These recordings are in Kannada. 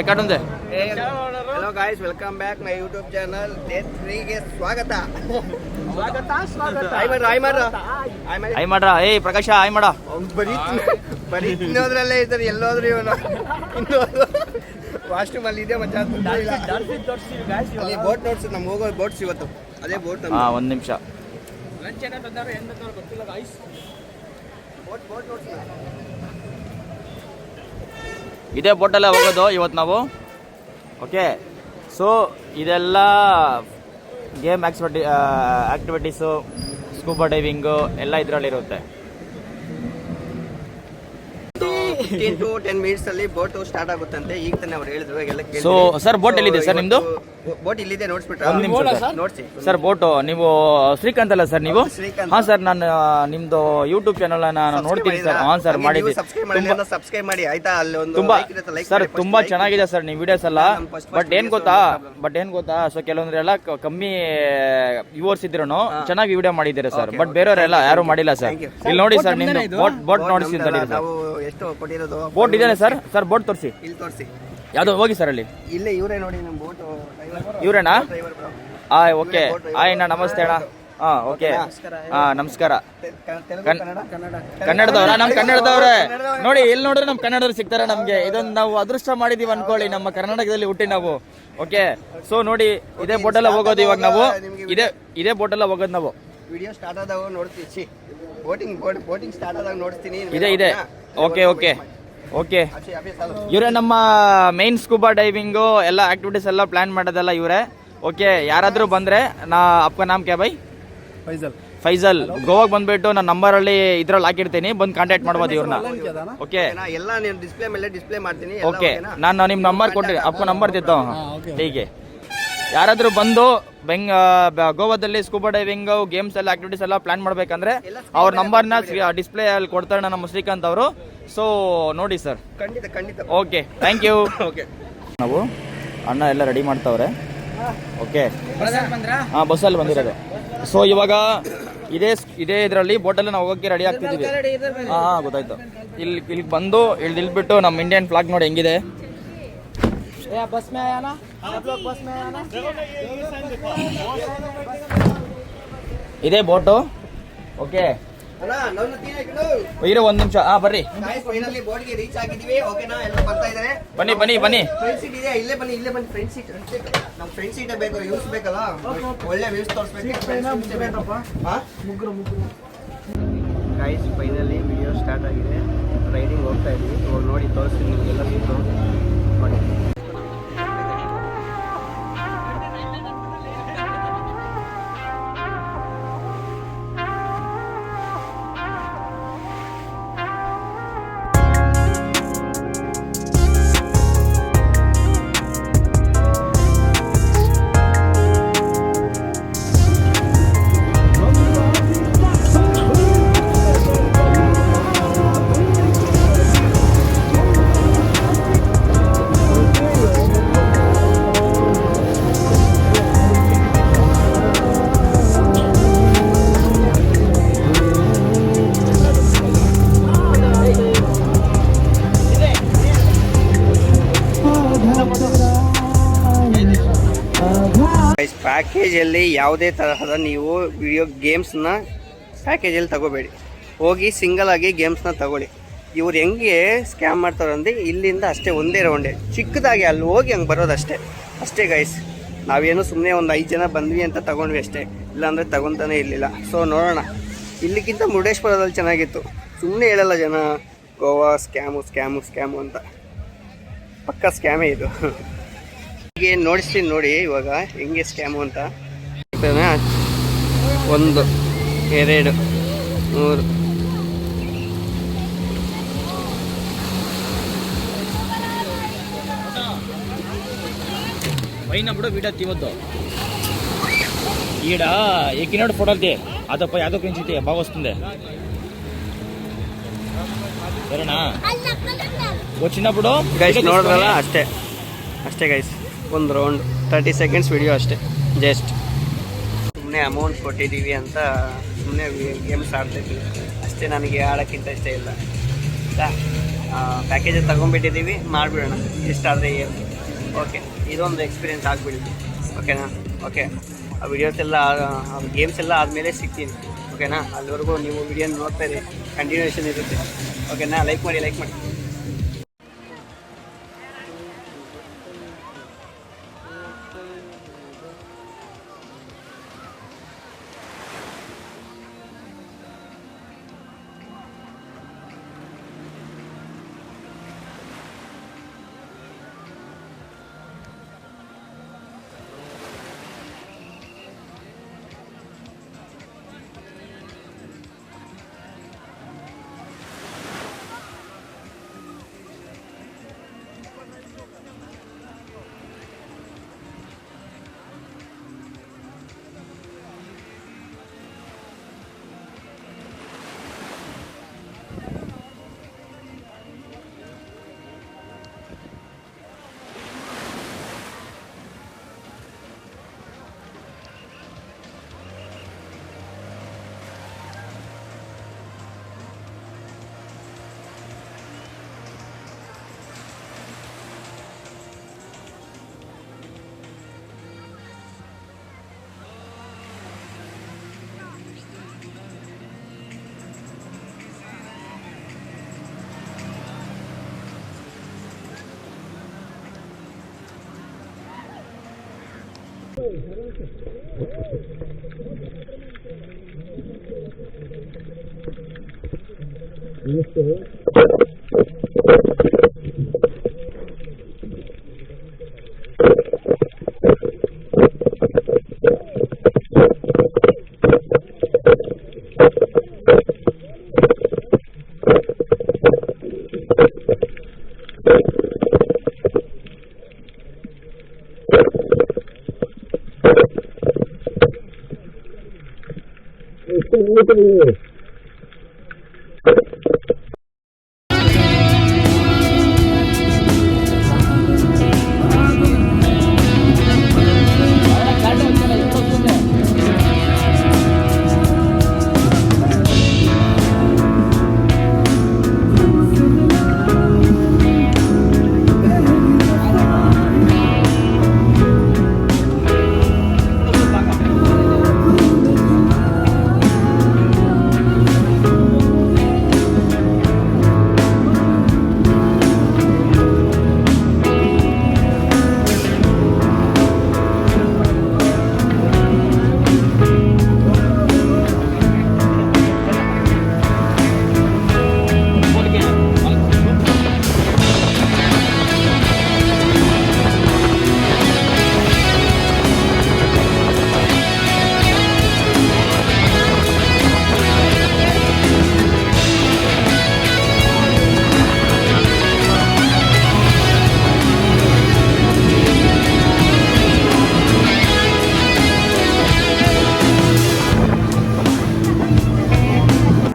ರೆಕಾರ್ಡ್ ఉంది. Hello guys, welcome back my YouTube channel day 3 ಗೆ ಸ್ವಾಗತ. ಆಯ್ ಮಾಡ್ರ. ಪ್ರಕಾಶ ಆಯ್ ಮಾಡ. ಬರೀ ತಿನ್ನೋದ್ರಲ್ಲೇ ಇದ್ದಾರೆ, ಎಲ್ಲೋದ್ರು ಇವನು. ಇನ್ನೋದು ವಾಶ್ರೂಮ್ ಅಲ್ಲಿ ಇದೆ ಮಚ್ಚ. ಅಲ್ಲಿ ಬೋಟ್ ನೋಡ್ಸಿ, ನಮ್ಗೆ ಹೋಗೋ ಬೋಟ್ಸ್ ಇವತ್ತು ಅದೇ ಬೋಟ್. ಒಂದು ನಿಮಿಷ. ಇದೇ ಬೋಟಲ್ಲೇ ಹೋಗೋದು ಇವತ್ತು ನಾವು. ಓಕೆ, ಸೊ ಇದೆಲ್ಲ ಗೇಮ್ ಆಕ್ಟಿವಿಟೀಸು, ಸ್ಕೂಬಾ ಡೈವಿಂಗು ಎಲ್ಲ ಇದರಲ್ಲಿರುತ್ತೆ. 15 to 10 ಮಿನಿಟ್ಸ್ ಅಲ್ಲಿ ಬೋಟ್ ಸ್ಟಾರ್ಟ್ ಆಗುತ್ತಂತೆ. ಈಗ ತಾನೆ ಅವ್ರು ಹೇಳಿದ್ರು. ಎಲ್ಲ ಸೊ ಸರ್, ಬೋಟ್ ಎಲ್ಲಿದೆ ಸರ್ ನಿಮ್ದು? ಬೋಟ್ ಇಲ್ಲಿದೆ, ನೋಡ್ಸ್ಬಿಟ್ರೆ ಒಂದು ನಿಮಿಷ ನೋಡ್ಸಿ ಸರ್. ಬೋಟು ನೀವು ಶ್ರೀಕಾಂತ್ ಅಲ್ಲ ಸರ್ ನೀವು? ಶ್ರೀಕಾಂತ್. ಹಾಂ ಸರ್, ನಾನು ನಿಮ್ದು ಯೂಟ್ಯೂಬ್ ಚಾನಲ್ ನಾನು ನೋಡ್ತೀನಿ ಸರ್. ಹಾಂ ಸರ್, ಮಾಡಿದ್ದೀನಿ. ಸಬ್ಸ್ಕ್ರೈಬ್ ಮಾಡಿ ಆಯ್ತಾ? ಅಲ್ಲಿ ಒಂದು ತುಂಬಾ ಸರ್, ತುಂಬಾ ಚೆನ್ನಾಗಿದೆ ಸರ್ ನೀವು ವಿಡಿಯೋಸ್ ಎಲ್ಲ. ಬಟ್ ಏನ್ ಗೊತ್ತಾ ಸೊ ಕೆಲವೊಂದ್ರೆಲ್ಲ ಕಮ್ಮಿ ವ್ಯೂವರ್ಸ್ ಇದ್ರು ಚೆನ್ನಾಗಿ ವಿಡಿಯೋ ಮಾಡಿದ್ದೀರಾ ಸರ್. ಬಟ್ ಬೇರೆಯವರೆಲ್ಲ ಯಾರು ಮಾಡಿಲ್ಲ ಸರ್. ಇಲ್ಲಿ ನೋಡಿ ಸರ್, ನಿಮ್ದು ಬೋಟ್ ನೋಡಿಸಿದ್ದಾರೆ. ಎಷ್ಟು ಕೊಟ್ಟಿರೋದು ಬೋಟ್ ಇದೇನೆ ಸರ್. ಸರ್ ಬೋಟ್ ತೋರಿಸಿ. ಇಲ್ಲಿ ತೋರಿಸಿ. ಯಾವ್ದು ಹೋಗಿ ಸರ್ ಅಲ್ಲಿ. ಇಲ್ಲೇ ಇವರೇ ನೋಡಿ ನಮ್ಮ ಬೋಟ್. ಇವ್ರೇನಾ? ಓಕೆ. ಅಣ್ಣ ನಮಸ್ತೆ ಅಣ್ಣ. ಓಕೆ. ನಮಸ್ಕಾರ. ಕನ್ನಡದವ್ರ? ನಮ್ ಕನ್ನಡದವ್ರೆ ನೋಡಿ. ಎಲ್ಲಿ ನೋಡ್ರೆ ನಮ್ ಕನ್ನಡದವ್ರು ಸಿಗ್ತಾರೆ ನಮ್ಗೆ. ಇದೊಂದು ನಾವು ಅದೃಷ್ಟ ಮಾಡಿದೀವಿ ಅನ್ಕೊಳ್ಳಿ, ನಮ್ಮ ಕರ್ನಾಟಕದಲ್ಲಿ ಹುಟ್ಟಿ ನಾವು. ಓಕೆ, ಸೊ ನೋಡಿ, ಇದೇ ಬೋಟೆಲ್ಲ ಹೋಗೋದು ಇವಾಗ ನಾವು. ಇದೇ ಬೋಟೆಲ್ಲ ಹೋಗೋದು ನಾವು. ವಿಡಿಯೋ ಸ್ಟಾರ್ಟ್ ಆದಾಗ ನೋಡ್ತೀವಿ. ಬೋಟಿಂಗ್ ಸ್ಟಾರ್ಟ್ ಆದಾಗ ನೋಡ್ತೀನಿ. ಇದೆ. ಓಕೆ. ಇವರೇ ನಮ್ಮ ಮೈನ್ ಸ್ಕೂಬಾ ಡೈವಿಂಗು ಎಲ್ಲ ಆಕ್ಟಿವಿಟೀಸ್ ಎಲ್ಲ ಪ್ಲಾನ್ ಮಾಡೋದಲ್ಲ ಇವರೇ. ಓಕೆ, ಯಾರಾದರೂ ಬಂದರೆ ಅಪ್ಪ ನಾಮ್ ಕ್ಯಾ ಬೈ? ಫೈಜಲ್. ಗೋವಾಗೆ ಬಂದ್ಬಿಟ್ಟು ನನ್ನ ನಂಬರಲ್ಲಿ ಇದ್ರಲ್ಲಿ ಹಾಕಿರ್ತೀನಿ, ಬಂದು ಕಾಂಟ್ಯಾಕ್ಟ್ ಮಾಡ್ಬೋದು ಇವ್ರನ್ನ. ಓಕೆ, ಎಲ್ಲ ನೀವು ಡಿಸ್ಪ್ಲೇ ಮೇಲೆ ಡಿಸ್ಪ್ಲೇ ಮಾಡ್ತೀನಿ. ಓಕೆ, ನಾನು ನಿಮ್ಮ ನಂಬರ್ ಕೊಟ್ಟಿರಿ, ಅಪ್ಪ ನಂಬರ್ ತಿತ್ತೋ. ಹೀಗೆ ಯಾರಾದರೂ ಬಂದು ಗೋವಾದಲ್ಲಿ ಸ್ಕೂಬಾ ಡೈವಿಂಗ್ ಗೇಮ್ಸ್ ಎಲ್ಲ ಆಕ್ಟಿವಿಟೀಸ್ ಎಲ್ಲ ಪ್ಲಾನ್ ಮಾಡ್ಬೇಕಂದ್ರೆ ಅವ್ರ ನಂಬರ್ನ ಡಿಸ್ಪ್ಲೇ ಅಲ್ಲಿ ಕೊಡ್ತಾರೆ ನಮ್ಮ ಶ್ರೀಕಾಂತ್ ಅವರು. ಸೊ ನೋಡಿ ಸರ್. ಖಂಡಿತ. Okay, thank you. ಓಕೆ, ನಾವು ಅಣ್ಣ ಎಲ್ಲ ರೆಡಿ ಮಾಡ್ತಾವ್ರೆ. ಓಕೆ, ಬಸ್ಸಲ್ಲಿ ಬಂದಿರೋದು. ಸೊ ಇವಾಗ ಇದೇ ಇದರಲ್ಲಿ ಬೋಟಲ್ಲಿ ನಾವು ಹೋಗೋಕ್ಕೆ ರೆಡಿ ಆಗ್ತಿದ್ದೀವಿ. ಗೊತ್ತಾಯ್ತು. ಇಲ್ಲಿ ಬಂದು ಇಳ್ದಿಲ್ಬಿಟ್ಟು ನಮ್ಮ ಇಂಡಿಯನ್ ಫ್ಲಾಗ್ ನೋಡಿ ಹೆಂಗಿದೆ. ಇದೇ ಬೋಟು. ಓಕೆ, ಇರೋ ಒಂದು ನಿಮಿಷ. ಬರ್ರಿ, ಫೈನಲಿ ಬೋಟ್ಗೆ ರೀಚ್ ಆಗಿದ್ದೀವಿ. ಓಕೆನಾ? ಎಲ್ಲ ಬರ್ತಾ ಇದ್ದಾರೆ. ಬನ್ನಿ. ಫ್ರಂಟ್ ಸೀಟ್ ಇದೆ, ಇಲ್ಲೇ ಬನ್ನಿ. Front seat. ನಮ್ಮ ಫ್ರಂಟ್ ಸೀಟೇ ಬೇಕು, ಯೂಸ್ ಬೇಕಲ್ಲ, ಒಳ್ಳೆ ವ್ಯೂಸ್ ತೋರಿಸ್ಬೇಕು. ಗೈಸ್, ಫೈನಲಿ ವಿಡಿಯೋ ಸ್ಟಾರ್ಟ್ ಆಗಿದೆ. ರೈಡಿಂಗ್ ಹೋಗ್ತಾ ಇದ್ವಿ. ಇವಾಗ ನೋಡಿ ತೋರಿಸ್ತೀನಿ ನಿಮಗೆಲ್ಲ ಸಿಕ್ತು ನೋಡಿ. ಪ್ಯಾಕೇಜಲ್ಲಿ ಯಾವುದೇ ತರಹದ ನೀವು ವಿಡಿಯೋ ಗೇಮ್ಸ್ನ ಪ್ಯಾಕೇಜಲ್ಲಿ ತಗೋಬೇಡಿ. ಹೋಗಿ ಸಿಂಗಲ್ ಆಗಿ ಗೇಮ್ಸ್ನ ತಗೊಳ್ಳಿ. ಇವ್ರು ಹೆಂಗೆ ಸ್ಕ್ಯಾಮ್ ಮಾಡ್ತಾರೆ ಅಂದರೆ, ಇಲ್ಲಿಂದ ಅಷ್ಟೇ ಒಂದೇ ರೌಂಡೇ, ಚಿಕ್ಕದಾಗಿ ಅಲ್ಲಿ ಹೋಗಿ ಹಂಗೆ ಬರೋದಷ್ಟೇ ಗೈಸ್. ನಾವೇನು ಸುಮ್ಮನೆ ಒಂದು 5 ಜನ ಬಂದ್ವಿ ಅಂತ ತಗೊಂಡ್ವಿ ಅಷ್ಟೇ, ಇಲ್ಲಾಂದರೆ ತಗೊತಾನೆ ಇರಲಿಲ್ಲ. ಸೊ ನೋಡೋಣ. ಇಲ್ಲಿಗಿಂತ ಮುರುಡೇಶ್ವರದಲ್ಲಿ ಚೆನ್ನಾಗಿತ್ತು. ಸುಮ್ಮನೆ ಹೇಳಲ್ಲ ಜನ ಗೋವಾ ಸ್ಕ್ಯಾಮು ಅಂತ. ಪಕ್ಕ ಸ್ಕ್ಯಾಮೇ ಇದು. ಹೀಗೆ ನೋಡಿಸ್ತೀನಿ ನೋಡಿ ಇವಾಗ ಹೆಂಗೆ ಸ್ಕ್ಯಾಮು ಅಂತ. 1 2 3 పైన కూడా వీడియో తీవద్దు. ఈడ ఎక్కినాడు ఫోటోలు తీ. అదొక యాదో పెంచితే బాగా వస్తుంది. సరేనా? వచ్చినప్పుడు ಗೈಸ್ ನೋಡಿದ್ರಲ್ಲ, ಅಷ್ಟೇ ಗೈಸ್. ಒಂದು ರೌಂಡ್ 30 ಸೆಕೆಂಡ್ಸ್ ವಿಡಿಯೋ ಅಷ್ಟೇ. ಜಸ್ಟ್ ಸುಮ್ಮನೆ ಅಮೌಂಟ್ ಕೊಟ್ಟಿದ್ದೀವಿ ಅಂತ ಸುಮ್ಮನೆ ಗೇಮ್ಸ್ ಆಡ್ತಾಯಿದ್ವಿ ಅಷ್ಟೇ. ನನಗೆ ಆಡೋಕ್ಕಿಂತ ಇಷ್ಟ ಇಲ್ಲ. ಪ್ಯಾಕೇಜ್ ತಗೊಂಡ್ಬಿಟ್ಟಿದ್ದೀವಿ, ಮಾಡಿಬಿಡೋಣ ಇಷ್ಟಾದರೆ ಏನು. ಓಕೆ, ಇದೊಂದು ಎಕ್ಸ್ಪೀರಿಯೆನ್ಸ್ ಆಗಿಬಿಡುತ್ತೆ. ಓಕೆನಾ? ಓಕೆ, ಆ ವಿಡಿಯೋಸ್ ಎಲ್ಲ ಗೇಮ್ಸ್ ಎಲ್ಲ ಆದಮೇಲೆ ಸಿಗ್ತೀನಿ. ಓಕೆನಾ? ಅಲ್ಲಿವರೆಗೂ ನೀವು ವಿಡಿಯೋ ನೋಡ್ತಾ ಇರಿ, ಕಂಟಿನ್ಯೂಷನ್ ಇರುತ್ತೆ. ಓಕೆನಾ? ಲೈಕ್ ಮಾಡಿ.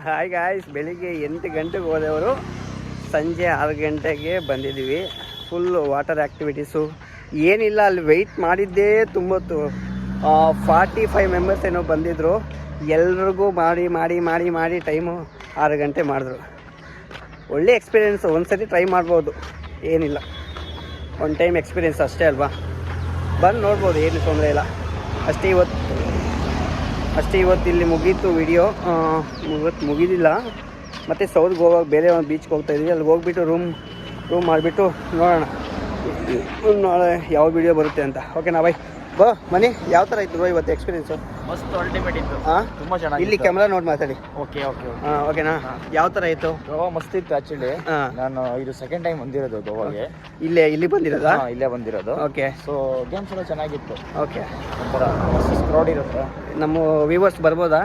ಹಾಯ್ ಗಾಯ್ಸ್, ಬೆಳಿಗ್ಗೆ 8 ಗಂಟೆಗೆ ಹೋದವರು ಸಂಜೆ 6 ಗಂಟೆಗೆ ಬಂದಿದ್ದೀವಿ. ಫುಲ್ಲು ವಾಟರ್ ಆ್ಯಕ್ಟಿವಿಟೀಸು ಏನಿಲ್ಲ. ಅಲ್ಲಿ ವೆಯ್ಟ್ ಮಾಡಿದ್ದೇ ತುಂಬತ್ತು. 45 ಮೆಂಬರ್ಸ್ ಏನೋ ಬಂದಿದ್ದರು. ಎಲ್ರಿಗೂ ಮಾಡಿ ಟೈಮು 6 ಗಂಟೆ ಮಾಡಿದ್ರು. ಒಳ್ಳೆ ಎಕ್ಸ್ಪೀರಿಯೆನ್ಸ್. ಒಂದು ಸತಿ ಟ್ರೈ ಮಾಡ್ಬೋದು, ಏನಿಲ್ಲ. ಒನ್ ಟೈಮ್ ಎಕ್ಸ್ಪೀರಿಯೆನ್ಸ್ ಅಷ್ಟೇ ಅಲ್ವಾ. ಬಂದು ನೋಡ್ಬೋದು, ಏನು ತೊಂದರೆ ಇಲ್ಲ. ಅಷ್ಟೇ ಇವತ್ತು ಇಲ್ಲಿ ಮುಗೀತು ವಿಡಿಯೋ. ಇವತ್ತು ಮುಗಿದಿಲ್ಲ. ಮತ್ತು ಸೌತ್ ಗೋವಾ ಬೇರೆ ಒಂದು ಬೀಚ್ಗೆ ಹೋಗ್ತಾಯಿದ್ವಿ. ಅಲ್ಲಿ ಹೋಗ್ಬಿಟ್ಟು ರೂಮ್ ಮಾಡಿಬಿಟ್ಟು ನೋಡೋಣ ನಾಳೆ ಯಾವ ವಿಡಿಯೋ ಬರುತ್ತೆ ಅಂತ. ಓಕೆನಾ ಬಾಯ್? ಮನಿ ಯಾವ ಥರ ಇತ್ತು ಬ್ರೋ ಇವತ್ತು ಎಕ್ಸ್ಪೀರಿಯೆನ್ಸು? ಮಸ್ತ್ ಅಲ್ಟಿಮೇಟ್ ಇತ್ತು. ತುಂಬ ಚೆನ್ನಾಗಿ. ಇಲ್ಲಿ ಕ್ಯಾಮ್ರಾ ನೋಡಿ ಮಾತಾಡಿ. ಓಕೆ. ಓಕೆನಾ? ಯಾವ ಥರ ಇತ್ತು? ಗೋವಾ ಮಸ್ತ್ ಇತ್ತು ಆ್ಯಕ್ಚುಲಿ. ನಾನು ಇದು ಸೆಕೆಂಡ್ ಟೈಮ್ ಬಂದಿರೋದು ಗೋವಾಗೆ. ಇಲ್ಲಿ ಬಂದಿರೋದಾ? ಇಲ್ಲೇ ಬಂದಿರೋದು. ಓಕೆ. ಸೊ ಗೇಮ್ಸ್ ಎಲ್ಲ ಚೆನ್ನಾಗಿತ್ತು. ಓಕೆ. ಒಂಥರ ಮಸ್ತ್ ಕ್ರೌಡ್ ಇರುತ್ತೆ. ನಮ್ಮ ವ್ಯೂವರ್ಸ್ ಬರ್ಬೋದಾ?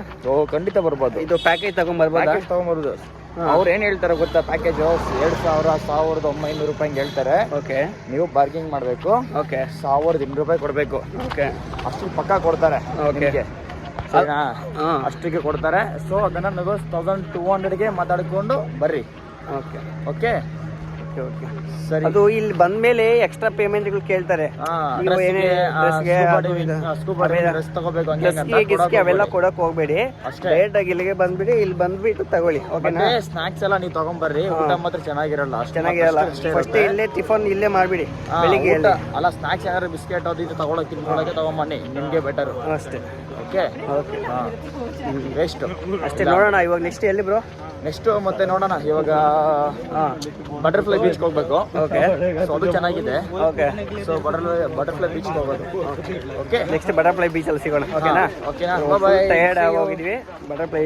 ಖಂಡಿತ ಬರ್ಬೋದು. ಇದು ಪ್ಯಾಕೇಜ್ ತಗೊಂಬರ್ಬೋದು. ಅವ್ರು ಏನು ಹೇಳ್ತಾರೆ ಗೊತ್ತಾ? ಪ್ಯಾಕೇಜು 2,1,900 ರೂಪಾಯಿ ಹೇಳ್ತಾರೆ. ಓಕೆ. ನೀವು ಬಾರ್ಗಿಂಗ್ ಮಾಡಬೇಕು. ಓಕೆ. 1,800 ರೂಪಾಯಿ ಕೊಡಬೇಕು. ಓಕೆ. ಅಷ್ಟು ಪಕ್ಕ ಕೊಡ್ತಾರೆ. ಓಕೆ. ಸರಿನಾ? ಅಷ್ಟಿಗೆ ಕೊಡ್ತಾರೆ. ಸೊ ಅದನ್ನು ನೀವು 1,200ಗೆ ಮಾತಾಡ್ಕೊಂಡು ಬರ್ರಿ. ಓಕೆ. ಓಕೆ. ಓಕೆ ಓಕೆ ಸರಿ. ಅದು ಇಲ್ಲಿ ಬಂದ್ಮೇಲೆ ಎಕ್ಸ್ಟ್ರಾ ಪೇಮೆಂಟ್ಗಳು ಕೇಳ್ತಾರೆ. ನೀವು ಏನೇ ಡ್ರೆಸ್ಗೆ ತಗೋಬೇಕು ಗಿಸ್ಗೆ ಅವೆಲ್ಲ ಕೊಡಕ್ ಹೋಗ್ಬೇಡಿ, ಡೈರೆಕ್ಟ್ ಆಗಿ ಇಲ್ಲಿಗೆ ಬಂದ್ಬಿಡಿ, ಇಲ್ಲಿ ಬಂದ್ಬಿಟ್ಟು ತಗೊಳ್ಳಿ. ಓಕೆನಾ? ಸ್ನಾಕ್ಸ್ ಎಲ್ಲ ನೀವು ತಗೊಂಡ್ಬರ್ರಿ, ಊಟ ಮಾತ್ರ ಚೆನ್ನಾಗಿರಲ್ಲ, ಚೆನ್ನಾಗಿರಲ್ಲ. ಫಸ್ಟ್ ಇಲ್ಲೇ ಟಿಫನ್ ಇಲ್ಲೇ ಮಾಡ್ಬಿಡಿ ಬೆಳಿಗ್ಗೆ. ಅಲ್ಲ ಸ್ನಾಕ್ಸ್ ಏನಾದ್ರು ಬಿಸ್ಕೆಟ್ ಅದು ಇದು ತಗೊಳಕ್ಕೆ ತಿನ್ಕೊಳಕ್ಕೆ ತಗೊಂಬನ್ನಿ, ನಿಮ್ಗೆ ಬೆಟರ್. ಅಷ್ಟೇ. ಓಕೆ ಓಕೆ ವೇಸ್ಟ್ ಅಷ್ಟೇ. ನೋಡೋಣ ಇವಾಗ ನೆಕ್ಸ್ಟ್ ಎಲ್ಲಿ ಬ್ರೋ? ನೆಕ್ಸ್ಟ್ ಮತ್ತೆ ನೋಡೋಣ ಇವಾಗ ಬಟರ್ಫ್ಲೈ ಬೀಚ್ಗೆ ಹೋಗ್ಬೇಕು. ಓಕೆ, ಸೊ ಅದು ಚೆನ್ನಾಗಿದೆ. ಓಕೆ, ಸೊ ಬಟರ್ಫ್ಲೈ ಬೀಚ್ಗೆ ಹೋಗೋದು. ಓಕೆ, ನೆಕ್ಸ್ಟ್ ಬಟರ್ಫ್ಲೈ ಬೀಚಲ್ಲಿ ಸಿಗೋಣ. ಓಕೆನಾ? ಓಕೆನಾ? ಟಯರ್ಡ್ ಆಗಿ ಹೋಗಿದ್ವಿ. ಬಟರ್ಫ್ಲೈ